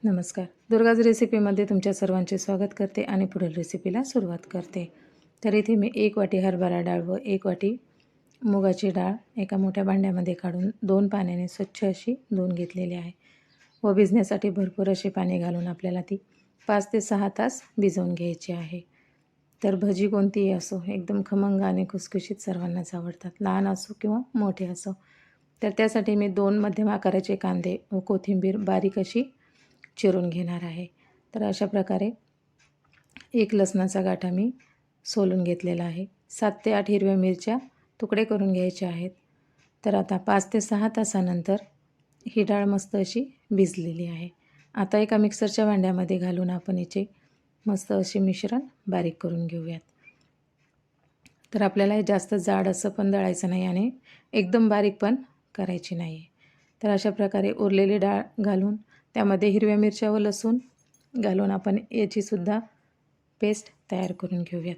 नमस्कार. दुर्गाज रेसिपीमध्ये तुमच्या सर्वांचे स्वागत करते आणि पुढील रेसिपीला सुरुवात करते. तर इथे मी 1 वाटी हरभरा डाळ व 1 वाटी मुगाची डाळ एका मोठ्या भांड्यामध्ये काढून 2 पाण्याने स्वच्छ अशी धुवून घेतलेली आहे व भिजण्यासाठी भरपूर असे पाणी घालून आपल्याला ती 5 ते 6 तास भिजवून घ्यायची आहे. तर भजी कोणतीही असो, एकदम खमंग आणि खुसखुशीत सर्वांनाच आवडतात, लहान असो किंवा मोठे असो. तर त्यासाठी मी 2 मध्यम आकाराचे कांदे व कोथिंबीर बारीक अशी चिरून घेणार आहे. तर अशा प्रकारे 1 लसणाचा गाठा मी सोलून घेतलेला आहे. 7 ते 8 हिरव्या मिरच्या तुकडे करून घ्यायच्या आहेत. तर आता 5 ते 6 तासानंतर ही डाळ मस्त अशी भिजलेली आहे. आता एका मिक्सरच्या भांड्यामध्ये घालून आपण याचे मस्त असे मिश्रण बारीक करून घेऊयात. तर आपल्याला हे जास्त जाड असं पण दळायचं नाही आणि एकदम बारीक पण करायची नाही आहे. तर अशा प्रकारे उरलेली डाळ घालून त्यामध्ये हिरव्या मिरच्या व लसूण घालून आपण याचीसुद्धा पेस्ट तयार करून घेऊयात.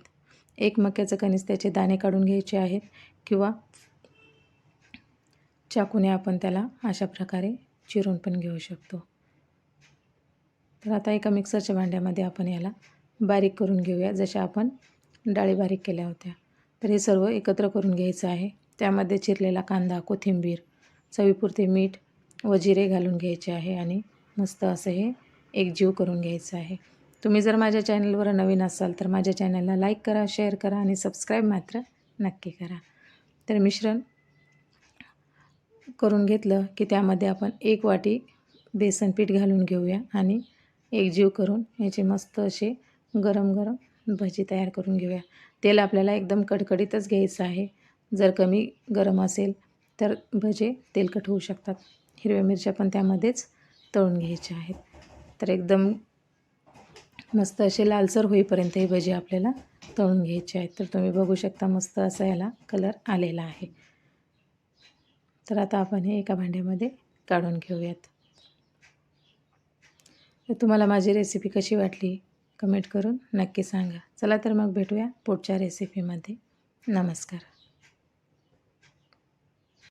1 मक्याचं कणीस त्याचे दाणे काढून घ्यायचे आहेत किंवा चाकूने आपण त्याला अशा प्रकारे चिरून पण घेऊ शकतो. तर आता एका मिक्सरच्या भांड्यामध्ये आपण याला बारीक करून घेऊया, जशा आपण डाळी बारीक केल्या होत्या. तर हे सर्व एकत्र करून घ्यायचं आहे. त्यामध्ये चिरलेला कांदा, कोथिंबीर, चवीपुरते मीठ व जिरे घालून घ्यायचे आहे आणि मस्त असं हे एकजीव करून घ्यायचं आहे. तुम्ही जर माझ्या चॅनलवर नवीन असाल तर माझ्या चॅनलला लाईक करा, शेअर करा आणि सबस्क्राईब मात्र नक्की करा. तर मिश्रण करून घेतलं की त्यामध्ये आपण 1 वाटी बेसन पीठ घालून घेऊया आणि एकजीव करून याचे मस्त असे गरम गरम भजी तयार करून घेऊया. तेल आपल्याला एकदम कडकडीतच घ्यायचं आहे. जर कमी गरम असेल तर भजे तेलकट होऊ शकतात. हिरव्या मिरच्या पण त्यामध्येच तळून घ्यायच्या आहेत. तर एकदम मस्त असे लालसर होईपर्यंत हे भजी आपल्याला तळून घ्यायचे आहेत. तर तुम्ही बघू शकता मस्त असा याला कलर आलेला आहे. तर आता आपण हे एका भांड्यामध्ये काढून घेऊयात. तर तुम्हाला माझी रेसिपी कशी वाटली कमेंट करून नक्की सांगा. चला तर मग भेटूया पुढच्या रेसिपीमध्ये. नमस्कार.